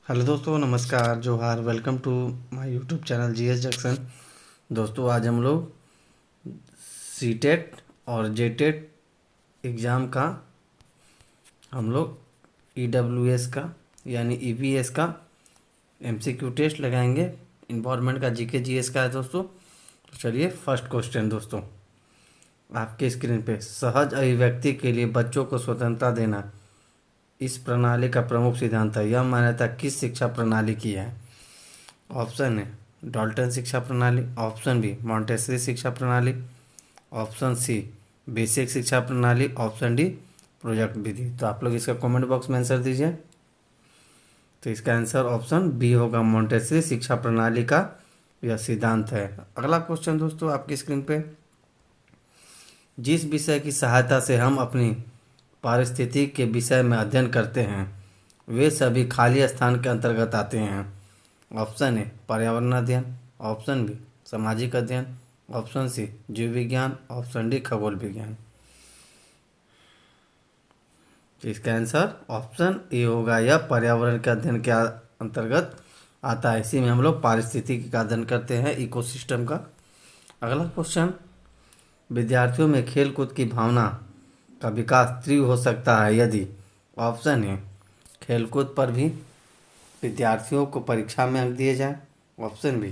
Hello दोस्तों, नमस्कार, जोहार। Welcome to my YouTube channel GS junction. दोस्तों, आज हम लोग सीटेट और जेटेट एग्ज़ाम का हम लोग ईडब्ल्यूएस का यानी ईवीएस का एमसीक्यू टेस्ट लगाएंगे। इन्वायरमेंट का जीके जीएस का है दोस्तों। तो चलिए, फर्स्ट क्वेश्चन दोस्तों आपके स्क्रीन पे। सहज अभिव्यक्ति के लिए बच्चों को स्वतंत्रता देना इस प्रणाली का प्रमुख सिद्धांत है। यह मान्यता किस शिक्षा प्रणाली की है? ऑप्शन है डाल्टन शिक्षा प्रणाली, ऑप्शन बी मॉन्टेसरी शिक्षा प्रणाली, ऑप्शन सी बेसिक शिक्षा प्रणाली, ऑप्शन डी प्रोजेक्ट विधि। तो आप लोग इसका कमेंट बॉक्स में आंसर दीजिए। तो इसका आंसर ऑप्शन बी होगा, मॉन्टेसरी शिक्षा प्रणाली का यह सिद्धांत है। अगला क्वेश्चन दोस्तों आपकी स्क्रीन पे। जिस विषय की सहायता से हम अपनी पारिस्थितिकी के विषय में अध्ययन करते हैं वे सभी खाली स्थान के अंतर्गत आते हैं। ऑप्शन ए पर्यावरण अध्ययन, ऑप्शन बी सामाजिक अध्ययन, ऑप्शन सी जीव विज्ञान, ऑप्शन डी खगोल विज्ञान। तो इसका आंसर ऑप्शन ए होगा, यह पर्यावरण के अध्ययन के अंतर्गत आता है। इसी में हम लोग पारिस्थितिकी का अध्ययन करते हैं, इकोसिस्टम का। अगला क्वेश्चन, विद्यार्थियों में खेल कूद की भावना का विकास तीव्र हो सकता है यदि। ऑप्शन ए खेलकूद पर भी विद्यार्थियों को परीक्षा में अंक दिए जाए, ऑप्शन बी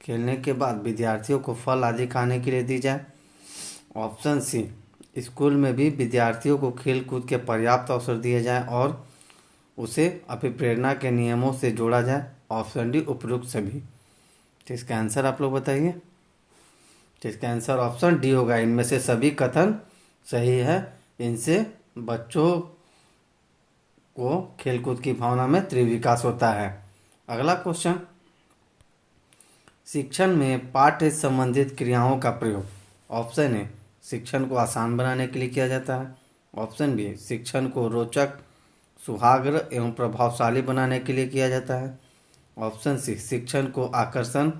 खेलने के बाद विद्यार्थियों को फल आदि खाने के लिए दी जाए, ऑप्शन सी स्कूल में भी विद्यार्थियों को खेल कूद के पर्याप्त अवसर दिए जाए और उसे अभिप्रेरणा के नियमों से जोड़ा जाए, ऑप्शन डी उपयुक्त सभी। तो इसका आंसर आप लोग बताइए। तो इसका आंसर ऑप्शन डी होगा, इनमें से सभी कथन सही है। इनसे बच्चों को खेलकूद की भावना में तीव्र विकास होता है। अगला क्वेश्चन, शिक्षण में पाठ्य संबंधित क्रियाओं का प्रयोग। ऑप्शन ए शिक्षण को आसान बनाने के लिए किया जाता है, ऑप्शन बी शिक्षण को रोचक, सुहाग्र एवं प्रभावशाली बनाने के लिए किया जाता है, ऑप्शन सी शिक्षण को आकर्षण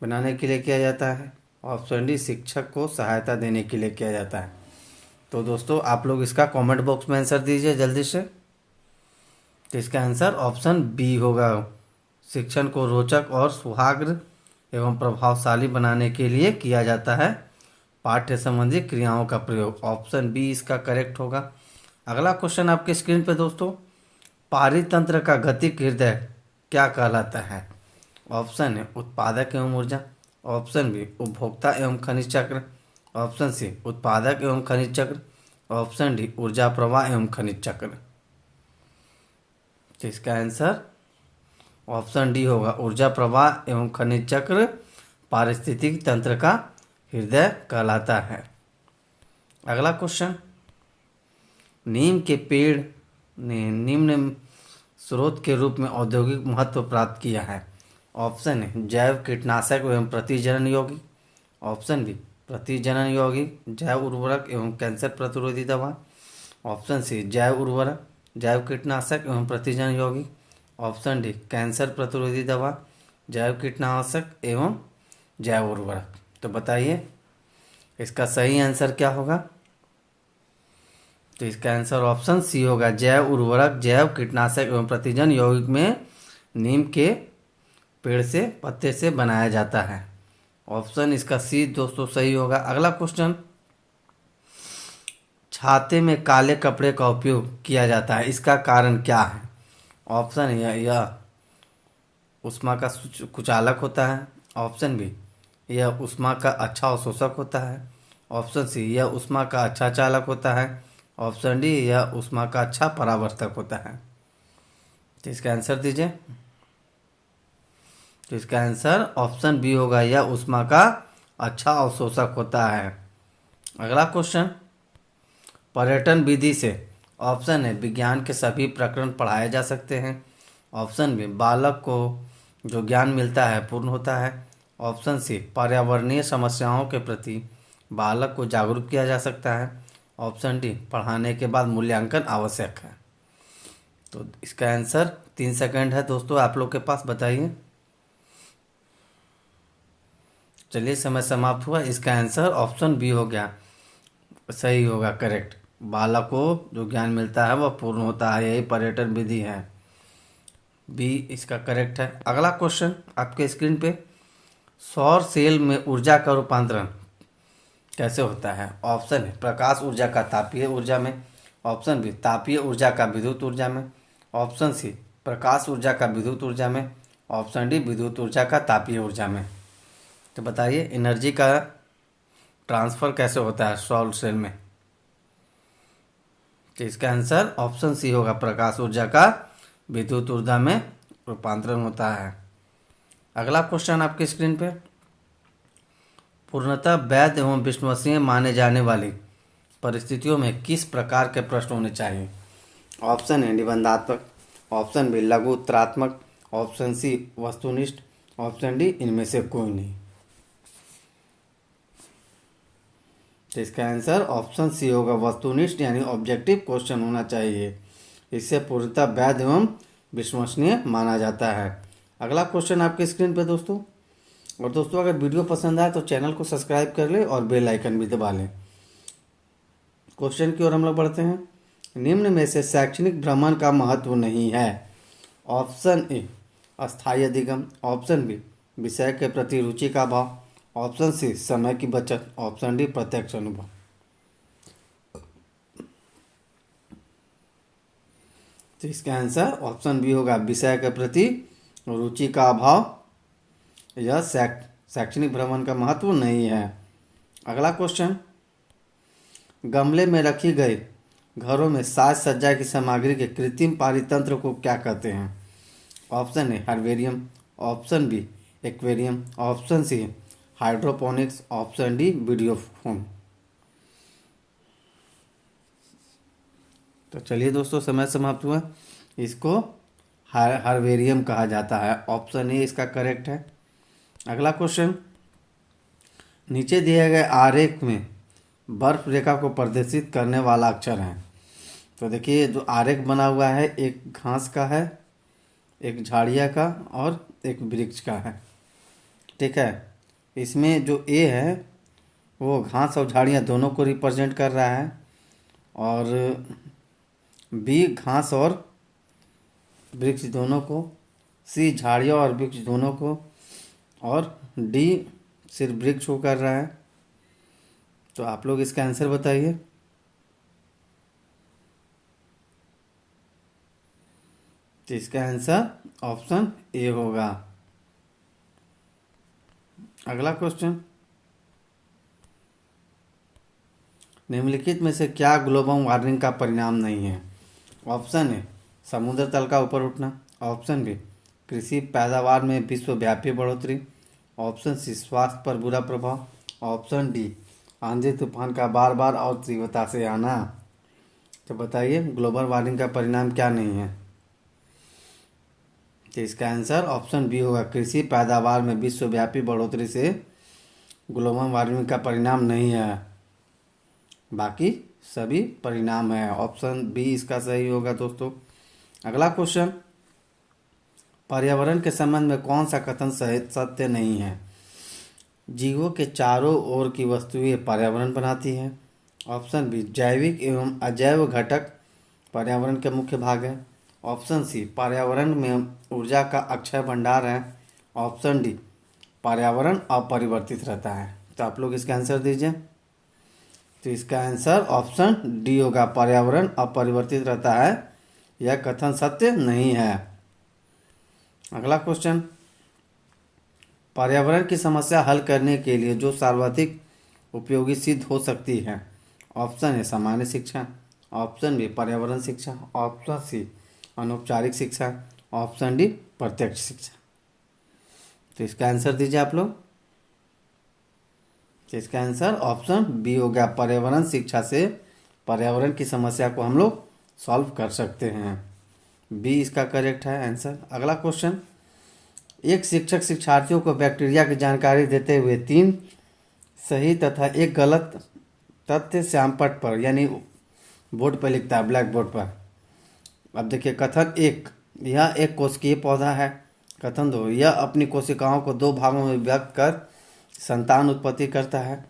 बनाने के लिए किया जाता है, ऑप्शन डी शिक्षक को सहायता देने के लिए किया जाता है। तो दोस्तों आप लोग इसका कमेंट बॉक्स में आंसर दीजिए जल्दी से। तो इसका आंसर ऑप्शन बी होगा, शिक्षण को रोचक और सुहाग्र एवं प्रभावशाली बनाने के लिए किया जाता है पाठ्य संबंधी क्रियाओं का प्रयोग। ऑप्शन बी इसका करेक्ट होगा। अगला क्वेश्चन आपके स्क्रीन पे दोस्तों, पारितंत्र का गतिक हृदय क्या कहलाता है? ऑप्शन है उत्पादक एवं ऊर्जा, ऑप्शन बी उपभोक्ता एवं खनिज चक्र, ऑप्शन सी उत्पादक एवं खनिज चक्र, ऑप्शन डी ऊर्जा प्रवाह एवं खनिज चक्र। तो इसका आंसर ऑप्शन डी होगा, ऊर्जा प्रवाह एवं खनिज चक्र पारिस्थितिक तंत्र का हृदय कहलाता है। अगला क्वेश्चन, नीम के पेड़ ने निम्न स्रोत के रूप में औद्योगिक महत्व प्राप्त किया है। ऑप्शन है जैव कीटनाशक एवं प्रतिजनन यौगिक, ऑप्शन बी प्रतिजनन यौगिक, जैव उर्वरक एवं कैंसर प्रतिरोधी दवा, ऑप्शन सी जैव उर्वरक, जैव कीटनाशक एवं प्रतिजनन यौगिक, ऑप्शन डी कैंसर प्रतिरोधी दवा, जैव कीटनाशक एवं जैव उर्वरक। तो बताइए इसका सही आंसर क्या होगा? तो इसका आंसर ऑप्शन सी होगा, जैव उर्वरक, जैव कीटनाशक एवं प्रतिजन यौगिक में नीम के पेड़ से पत्ते से बनाया जाता है। ऑप्शन इसका सी दोस्तों सही होगा। अगला क्वेश्चन, छाते में काले कपड़े का उपयोग किया जाता है, इसका कारण क्या है? ऑप्शन है यह ऊष्मा का कुचालक होता है, ऑप्शन बी यह ऊष्मा का अच्छा अवशोषक होता है, ऑप्शन सी यह ऊष्मा का अच्छा चालक होता है, ऑप्शन डी यह ऊष्मा का अच्छा परावर्तक होता है। तो इसका आंसर दीजिए। तो इसका आंसर ऑप्शन बी होगा, यह ऊष्मा का अच्छा अवशोषक होता है। अगला क्वेश्चन, पर्यटन विधि से। ऑप्शन है विज्ञान के सभी प्रकरण पढ़ाए जा सकते हैं, ऑप्शन बी बालक को जो ज्ञान मिलता है पूर्ण होता है, ऑप्शन सी पर्यावरणीय समस्याओं के प्रति बालक को जागरूक किया जा सकता है, ऑप्शन डी पढ़ाने के बाद मूल्यांकन आवश्यक है। तो इसका आंसर 3 सेकंड है दोस्तों आप लोग के पास, बताइए। चलिए समय समाप्त हुआ। इसका आंसर ऑप्शन बी हो गया, सही होगा, करेक्ट। बालक को जो ज्ञान मिलता है वह पूर्ण होता है, यही पर्यटन विधि है। बी इसका करेक्ट है। अगला क्वेश्चन आपके स्क्रीन पे, सौर सेल में ऊर्जा का रूपांतरण कैसे होता है? ऑप्शन है प्रकाश ऊर्जा का तापीय ऊर्जा में, ऑप्शन बी तापीय ऊर्जा का विद्युत ऊर्जा में, ऑप्शन सी प्रकाश ऊर्जा का विद्युत ऊर्जा में, ऑप्शन डी विद्युत ऊर्जा का तापीय ऊर्जा में। तो बताइए एनर्जी का ट्रांसफर कैसे होता है सौर सेल में? तो इसका आंसर ऑप्शन सी होगा, प्रकाश ऊर्जा का विद्युत ऊर्जा में रूपांतरण होता है। अगला क्वेश्चन आपकी स्क्रीन पे, पूर्णतः वैध एवं विश्वसनीय माने जाने वाली परिस्थितियों में किस प्रकार के प्रश्न होने चाहिए? ऑप्शन है निबंधात्मक, ऑप्शन बी लघु उत्तरात्मक, ऑप्शन सी वस्तुनिष्ठ, ऑप्शन डी इनमें से कोई नहीं। तो इसका आंसर ऑप्शन सी होगा, वस्तुनिष्ठ यानी ऑब्जेक्टिव क्वेश्चन होना चाहिए। इससे पूर्णतः वैध एवं विश्वसनीय माना जाता है। अगला क्वेश्चन आपके स्क्रीन पे दोस्तों, और दोस्तों अगर वीडियो पसंद आए तो चैनल को सब्सक्राइब कर ले और बेल आइकन भी दबा लें। क्वेश्चन की ओर हम लोग बढ़ते हैं। निम्न में से शैक्षणिक भ्रमण का महत्व नहीं है? ऑप्शन ए अस्थायी अधिगम, ऑप्शन बी विषय के प्रति रुचि का अभाव, ऑप्शन सी समय की बचत, ऑप्शन डी प्रत्यक्ष अनुभव। तो इसका आंसर ऑप्शन बी होगा, विषय के प्रति रुचि का अभाव। यह शैक्षणिक भ्रमण का महत्व नहीं है। अगला क्वेश्चन, गमले में रखी गई घरों में साज सज्जा की सामग्री के कृत्रिम पारितंत्र को क्या कहते हैं? Option A herbarium, option B aquarium, option C hydroponics, option D videophone. तो चलिए दोस्तों समय समाप्त हुआ। इसको हर्बेरियम कहा जाता है। ऑप्शन ए इसका करेक्ट है। अगला क्वेश्चन, नीचे दिए गए आरेख में बर्फ रेखा को प्रदर्शित करने वाला अक्षर है। तो देखिए जो आरेख बना हुआ है, एक घास का है, एक झाड़िया का और एक वृक्ष का है। ठीक है, इसमें जो ए है वो घास और झाड़ियाँ दोनों को रिप्रेजेंट कर रहा है, और बी घास और वृक्ष दोनों को, सी झाड़ियाँ और वृक्ष दोनों को, और डी सिर्फ वृक्ष को कर रहा है। तो आप लोग इसका आंसर बताइए। तो इसका आंसर ऑप्शन ए होगा। अगला क्वेश्चन, निम्नलिखित में से क्या ग्लोबल वार्मिंग का परिणाम नहीं है? ऑप्शन ए समुद्र तल का ऊपर उठना, ऑप्शन बी कृषि पैदावार में विश्वव्यापी बढ़ोतरी, ऑप्शन सी स्वास्थ्य पर बुरा प्रभाव, ऑप्शन डी आंधी तूफान का बार बार और तीव्रता से आना। तो बताइए ग्लोबल वार्मिंग का परिणाम क्या नहीं है? तो इसका आंसर ऑप्शन बी होगा, कृषि पैदावार में विश्वव्यापी बढ़ोतरी से ग्लोबल वार्मिंग का परिणाम नहीं है, बाकी सभी परिणाम है। ऑप्शन बी इसका सही होगा दोस्तों। अगला क्वेश्चन, पर्यावरण के संबंध में कौन सा कथन सत्य नहीं है? जीवों के चारों ओर की वस्तुएं पर्यावरण बनाती हैं। ऑप्शन बी जैविक एवं अजैव घटक पर्यावरण के मुख्य भाग है। ऑप्शन सी पर्यावरण में ऊर्जा का अक्षय भंडार है। ऑप्शन डी पर्यावरण अपरिवर्तित रहता है। तो आप लोग इसका आंसर दीजिए। तो इसका आंसर ऑप्शन डी होगा, पर्यावरण अपरिवर्तित रहता है। यह कथन सत्य नहीं है। अगला क्वेश्चन, पर्यावरण की समस्या हल करने के लिए जो सर्वाधिक उपयोगी सिद्ध हो सकती है? ऑप्शन है सामान्य शिक्षा, ऑप्शन बी पर्यावरण शिक्षा, ऑप्शन सी अनौपचारिक शिक्षा, ऑप्शन डी प्रत्यक्ष शिक्षा। तो इसका आंसर दीजिए आप लोग। तो इसका आंसर ऑप्शन बी हो गया, पर्यावरण शिक्षा से पर्यावरण की समस्या को हम लोग सॉल्व कर सकते हैं। बी इसका करेक्ट है आंसर। अगला क्वेश्चन, एक शिक्षक शिक्षार्थियों को बैक्टीरिया की जानकारी देते हुए 3 सही तथा एक गलत तथ्य श्यामपट्ट पर यानी बोर्ड पर लिखता है, ब्लैक बोर्ड पर। अब देखिए कथन 1, यह एक कोशिकीय पौधा है। कथन 2, यह अपनी कोशिकाओं को 2 भागों में विभक्त कर संतान उत्पत्ति करता है।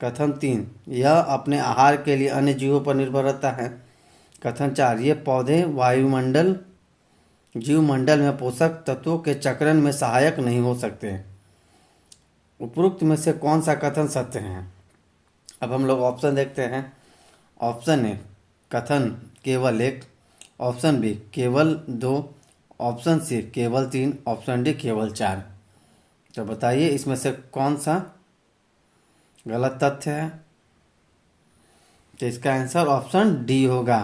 कथन 3, यह अपने आहार के लिए अन्य जीवों पर निर्भर रहता है। कथन 4, ये पौधे वायुमंडल जीवमंडल में पोषक तत्वों के चक्रण में सहायक नहीं हो सकते। उपरोक्त में से कौन सा कथन सत्य है? अब हम लोग ऑप्शन देखते हैं। ऑप्शन ए कथन केवल एक, ऑप्शन बी केवल दो, ऑप्शन सी केवल तीन, ऑप्शन डी केवल चार। तो बताइए इसमें से कौन सा गलत तथ्य है? तो इसका आंसर ऑप्शन डी होगा।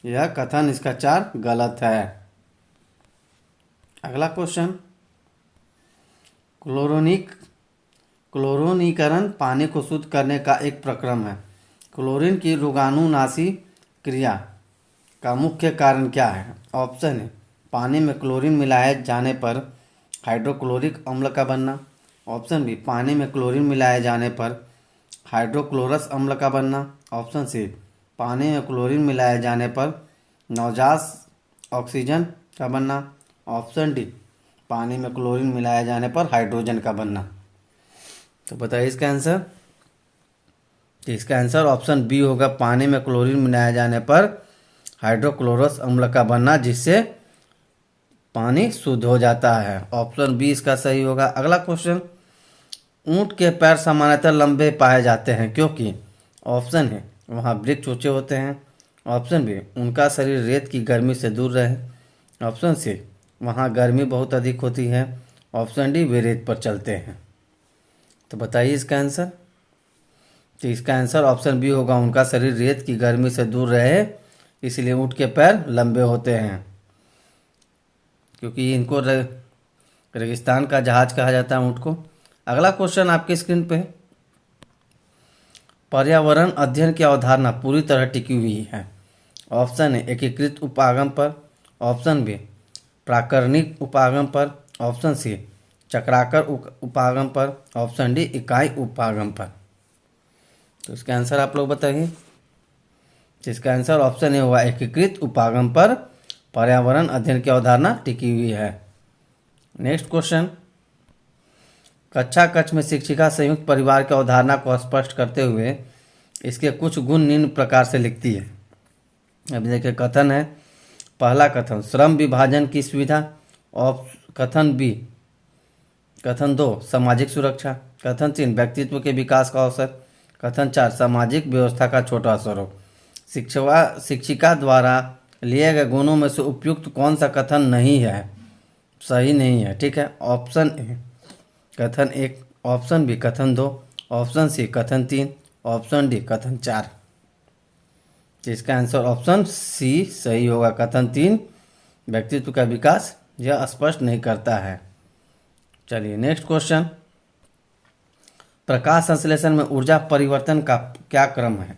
यह कथन इसका चार गलत है। अगला क्वेश्चन, क्लोरीनीकरण पानी को शुद्ध करने का एक प्रक्रम है। क्लोरीन की रोगाणुनाशी क्रिया का मुख्य कारण क्या है? ऑप्शन है पानी में क्लोरीन मिलाए जाने पर हाइड्रोक्लोरिक अम्ल का बनना, ऑप्शन बी पानी में क्लोरीन मिलाए जाने पर हाइड्रोक्लोरस अम्ल का बनना, ऑप्शन सी पानी में क्लोरीन मिलाए जाने पर नवजात ऑक्सीजन का बनना, ऑप्शन डी पानी में क्लोरीन मिलाए जाने पर हाइड्रोजन का बनना। तो बताइए इसका आंसर। तो इसका आंसर ऑप्शन बी होगा, पानी में क्लोरीन मिलाए जाने पर हाइड्रोक्लोरस अम्ल का बनना, जिससे पानी शुद्ध हो जाता है। ऑप्शन बी इसका सही होगा। अगला क्वेश्चन, ऊंट के पैर सामान्यतः लंबे पाए जाते हैं क्योंकि? ऑप्शन है वहाँ वृक्ष ऊंचे होते हैं, ऑप्शन बी उनका शरीर रेत की गर्मी से दूर रहे, ऑप्शन सी वहाँ गर्मी बहुत अधिक होती है, ऑप्शन डी वे रेत पर चलते हैं। तो बताइए इसका आंसर। तो इसका आंसर ऑप्शन बी होगा, उनका शरीर रेत की गर्मी से दूर रहे इसलिए ऊँट के पैर लंबे होते हैं, क्योंकि इनको रेगिस्तान का जहाज कहा जाता है ऊँट को। अगला क्वेश्चन आपकी स्क्रीन पे, पर्यावरण अध्ययन की अवधारणा पूरी तरह टिकी हुई है। ऑप्शन है एकीकृत उपागम पर, ऑप्शन बी प्राकरणिक उपागम पर, ऑप्शन सी चक्राकार उपागम पर, ऑप्शन डी इकाई उपागम पर। तो इसका आंसर आप लोग बताइए। इसका आंसर ऑप्शन ए हुआ, एकीकृत उपागम पर पर्यावरण अध्ययन की अवधारणा टिकी हुई है। नेक्स्ट क्वेश्चन, कक्षा कक्ष में शिक्षिका संयुक्त परिवार की अवधारणा को स्पष्ट करते हुए इसके कुछ गुण निम्न प्रकार से लिखती है। अभी देखिए कथन है, पहला कथन श्रम विभाजन की सुविधा, कथन दो सामाजिक सुरक्षा, कथन तीन व्यक्तित्व के विकास का अवसर, कथन चार सामाजिक व्यवस्था का छोटा स्वरूप। शिक्षिका द्वारा लिए गए गुणों में से उपयुक्त कौन सा कथन नहीं है, सही नहीं है? ठीक है, ऑप्शन ए कथन एक, ऑप्शन बी कथन दो, ऑप्शन सी कथन तीन, ऑप्शन डी कथन चार। इसका आंसर ऑप्शन सी सही होगा, कथन तीन व्यक्तित्व का विकास यह स्पष्ट नहीं करता है। चलिए नेक्स्ट क्वेश्चन, प्रकाश संश्लेषण में ऊर्जा परिवर्तन का क्या क्रम है?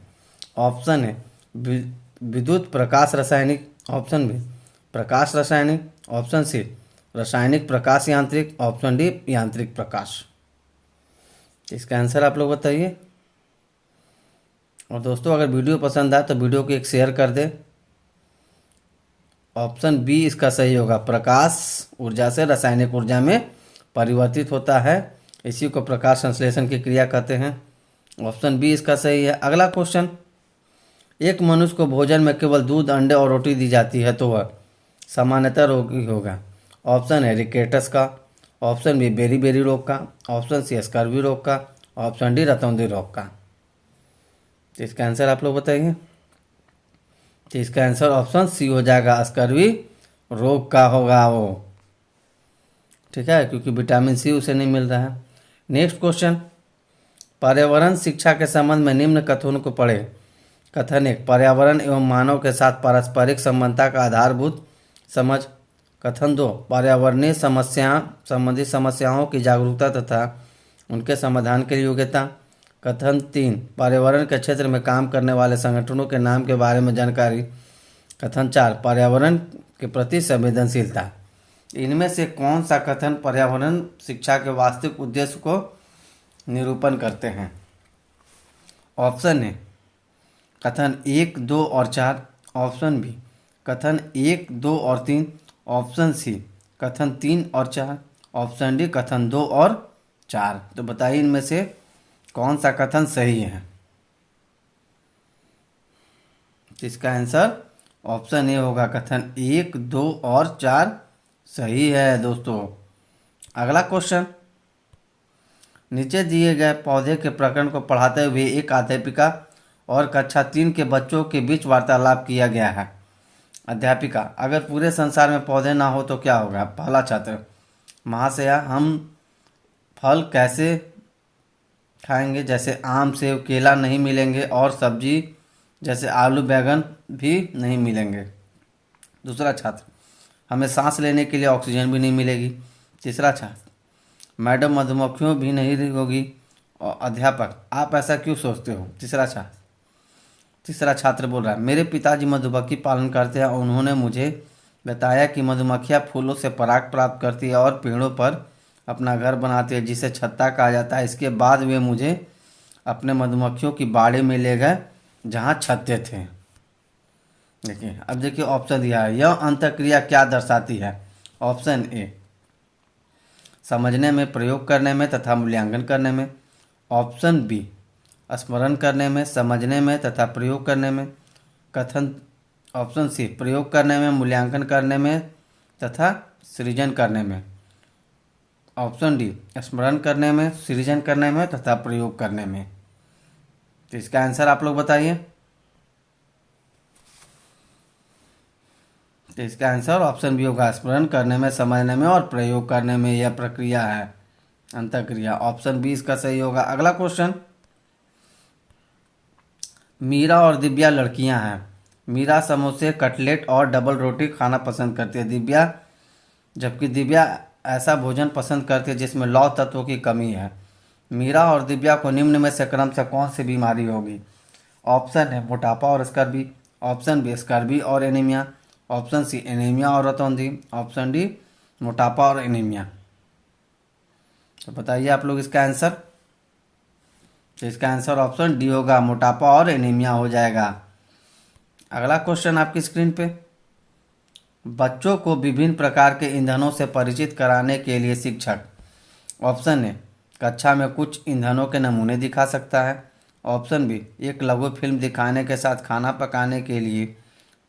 ऑप्शन है विद्युत प्रकाश रासायनिक, ऑप्शन बी प्रकाश रासायनिक, ऑप्शन सी रासायनिक प्रकाश यांत्रिक, ऑप्शन डी यांत्रिक प्रकाश। इसका आंसर आप लोग बताइए। और दोस्तों अगर वीडियो पसंद आए तो वीडियो को एक शेयर कर दे। ऑप्शन बी इसका सही होगा, प्रकाश ऊर्जा से रासायनिक ऊर्जा में परिवर्तित होता है, इसी को प्रकाश संश्लेषण की क्रिया कहते हैं। ऑप्शन बी इसका सही है। अगला क्वेश्चन, एक मनुष्य को भोजन में केवल दूध, अंडे और रोटी दी जाती है तो वह सामान्यतः रोगी होगा। ऑप्शन है रिकेटस का, ऑप्शन बी बेरी रोग का, ऑप्शन सी स्कर्वी रोग का, ऑप्शन डी रतौंधी रोग का। तो इसका आंसर आप लोग बताइए। तो इसका आंसर ऑप्शन सी हो जाएगा, स्कर्वी रोग का होगा वो। ठीक है, क्योंकि विटामिन सी उसे नहीं मिल रहा है। नेक्स्ट क्वेश्चन, पर्यावरण शिक्षा के संबंध में निम्न कथनों को पढ़े। कथन एक, पर्यावरण एवं मानव के साथ पारस्परिक संबंधता का आधारभूत समझ। कथन दो, पर्यावरणीय संबंधित समस्याओं की जागरूकता तथा उनके समाधान के लिए योग्यता। कथन तीन, पर्यावरण के क्षेत्र में काम करने वाले संगठनों के नाम के बारे में जानकारी। कथन चार, पर्यावरण के प्रति संवेदनशीलता। इनमें से कौन सा कथन पर्यावरण शिक्षा के वास्तविक उद्देश्य को निरूपण करते हैं? ऑप्शन ए कथन एक, दो और चार, ऑप्शन बी कथन एक, दो और तीन, ऑप्शन सी कथन तीन और चार, ऑप्शन डी कथन दो और चार। तो बताइए इनमें से कौन सा कथन सही है? इसका आंसर ऑप्शन ए होगा कथन 1, 2 और 4 सही है दोस्तों। अगला क्वेश्चन, नीचे दिए गए पौधे के प्रकरण को पढ़ाते हुए एक अध्यापिका और कक्षा 3 के बच्चों के बीच वार्तालाप किया गया है। अध्यापिका, अगर पूरे संसार में पौधे ना हो तो क्या होगा? पहला छात्र, महाशया हम फल कैसे खाएंगे? जैसे आम सेब केला नहीं मिलेंगे और सब्जी जैसे आलू बैंगन भी नहीं मिलेंगे। दूसरा छात्र, हमें सांस लेने के लिए ऑक्सीजन भी नहीं मिलेगी। तीसरा छात्र, मैडम मधुमक्खियों भी नहीं होगी। और अध्यापक, आप ऐसा क्यों सोचते हो? तीसरा छात्र बोल रहा है, मेरे पिताजी मधुमक्खी पालन करते हैं और उन्होंने मुझे बताया कि मधुमक्खियाँ फूलों से पराग प्राप्त करती है और पेड़ों पर अपना घर बनाती है जिसे छत्ता कहा जाता है। इसके बाद वे मुझे अपने मधुमक्खियों की बाड़ी में ले गए जहाँ छत्ते थे। देखिए, अब देखिए ऑप्शन दिया है, यह अंतःक्रिया क्या दर्शाती है? ऑप्शन ए, समझने में, प्रयोग करने में तथा मूल्यांकन करने में। ऑप्शन बी, स्मरण करने में, समझने में तथा प्रयोग करने में। कथन ऑप्शन सी, प्रयोग करने में, मूल्यांकन करने में तथा सृजन करने में। ऑप्शन डी, स्मरण करने में, सृजन करने में तथा प्रयोग करने में। तो इसका आंसर आप लोग बताइए। तो इसका आंसर ऑप्शन बी होगा, स्मरण करने में, समझने में और प्रयोग करने में यह प्रक्रिया है अंतःक्रिया। ऑप्शन बी इसका सही होगा। अगला क्वेश्चन, मीरा और दिव्या लड़कियां हैं। मीरा समोसे, कटलेट और डबल रोटी खाना पसंद करती है जबकि दिव्या ऐसा भोजन पसंद करती है जिसमें लौह तत्वों की कमी है। मीरा और दिव्या को निम्न में से क्रम से कौन सी बीमारी होगी? ऑप्शन है मोटापा और स्कर्वी। ऑप्शन बी, स्कर्वी और एनीमिया। ऑप्शन सी, एनीमिया और रतौंधी। ऑप्शन डी, मोटापा और एनीमिया। तो बताइए आप लोग इसका आंसर। तो इसका आंसर ऑप्शन डी होगा, मोटापा और एनीमिया हो जाएगा। अगला क्वेश्चन आपकी स्क्रीन पे, बच्चों को विभिन्न प्रकार के ईंधनों से परिचित कराने के लिए शिक्षक ऑप्शन ए, कक्षा में कुछ ईंधनों के नमूने दिखा सकता है। ऑप्शन बी, एक लघु फिल्म दिखाने के साथ खाना पकाने के लिए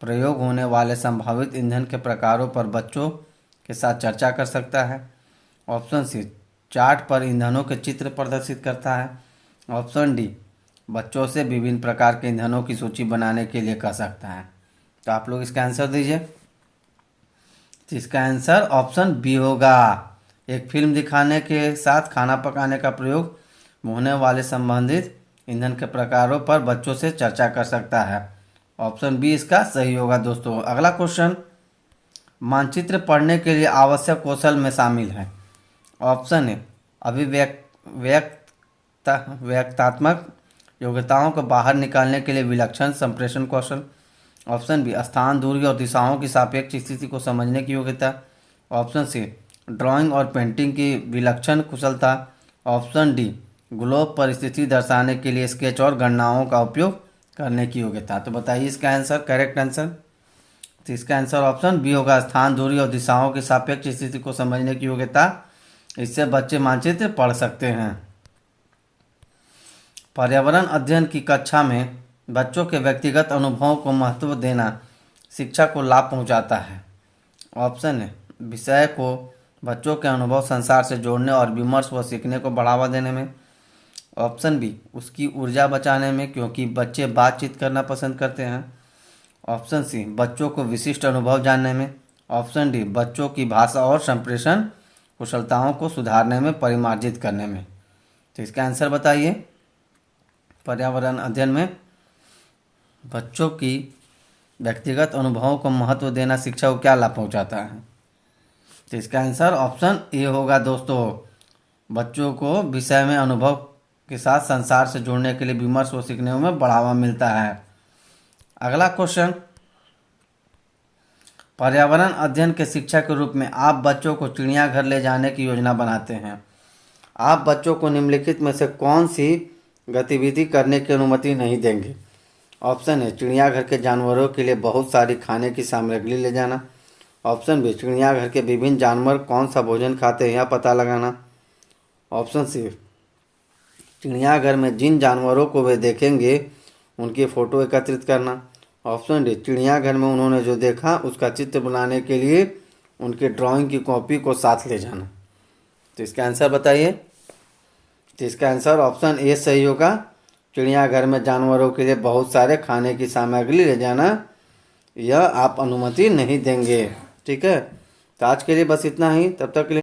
प्रयोग होने वाले संभावित ईंधन के प्रकारों पर बच्चों के साथ चर्चा कर सकता है। ऑप्शन सी, चार्ट पर ईंधनों के चित्र प्रदर्शित करता है। ऑप्शन डी, बच्चों से विभिन्न प्रकार के ईंधनों की सूची बनाने के लिए कह सकता है। तो आप लोग इसका आंसर दीजिए। तो इसका आंसर ऑप्शन बी होगा, एक फिल्म दिखाने के साथ खाना पकाने का प्रयोग होने वाले संबंधित ईंधन के प्रकारों पर बच्चों से चर्चा कर सकता है। ऑप्शन बी इसका सही होगा दोस्तों। अगला क्वेश्चन, मानचित्र पढ़ने के लिए आवश्यक कौशल में शामिल है। ऑप्शन ए, व्यक्तात्मक योग्यताओं को बाहर निकालने के लिए विलक्षण संप्रेषण कौशल। ऑप्शन बी, स्थान, दूरी और दिशाओं की सापेक्ष स्थिति को समझने की योग्यता। ऑप्शन सी, ड्राइंग और पेंटिंग की विलक्षण कुशलता। ऑप्शन डी, ग्लोब पर स्थिति दर्शाने के लिए स्केच और गणनाओं का उपयोग करने की योग्यता। तो बताइए इसका आंसर, करेक्ट आंसर। तो इसका आंसर ऑप्शन बी होगा, स्थान, दूरी और दिशाओं की सापेक्ष स्थिति को समझने की योग्यता। इससे बच्चे मानचित्र पढ़ सकते हैं। पर्यावरण अध्ययन की कक्षा में बच्चों के व्यक्तिगत अनुभवों को महत्व देना शिक्षा को लाभ पहुंचाता है। ऑप्शन है, विषय को बच्चों के अनुभव संसार से जोड़ने और विमर्श व सीखने को बढ़ावा देने में। ऑप्शन बी, उसकी ऊर्जा बचाने में क्योंकि बच्चे बातचीत करना पसंद करते हैं। ऑप्शन सी, बच्चों को विशिष्ट अनुभव जानने में। ऑप्शन डी, बच्चों की भाषा और संप्रेषण कुशलताओं को सुधारने में, परिमार्जित करने में। तो इसका आंसर बताइए। पर्यावरण अध्ययन में बच्चों की व्यक्तिगत अनुभवों को महत्व देना शिक्षा को क्या लाभ पहुंचाता है? तो इसका आंसर ऑप्शन ए होगा दोस्तों, बच्चों को विषय में अनुभव के साथ संसार से जोड़ने के लिए विमर्श व सीखने में बढ़ावा मिलता है। अगला क्वेश्चन, पर्यावरण अध्ययन के शिक्षा के रूप में आप बच्चों को चिड़ियाघर ले जाने की योजना बनाते हैं। आप बच्चों को निम्नलिखित में से कौन सी गतिविधि करने की अनुमति नहीं देंगे? ऑप्शन है, चिड़ियाघर के जानवरों के लिए बहुत सारी खाने की सामग्री ले जाना। ऑप्शन बी, चिड़ियाघर के विभिन्न जानवर कौन सा भोजन खाते हैं यह पता लगाना। ऑप्शन सी, चिड़ियाघर में जिन जानवरों को वे देखेंगे उनकी फ़ोटो एकत्रित करना। ऑप्शन डी, चिड़ियाघर में उन्होंने जो देखा उसका चित्र बनाने के लिए उनके ड्राइंग की कॉपी को साथ ले जाना। तो इसका आंसर बताइए। तो इसका आंसर ऑप्शन ए सही होगा। चिड़ियाघर में जानवरों के लिए बहुत सारे खाने की सामग्री ले जाना, यह आप अनुमति नहीं देंगे। ठीक है, तो आज के लिए बस इतना ही। तब तक के लिए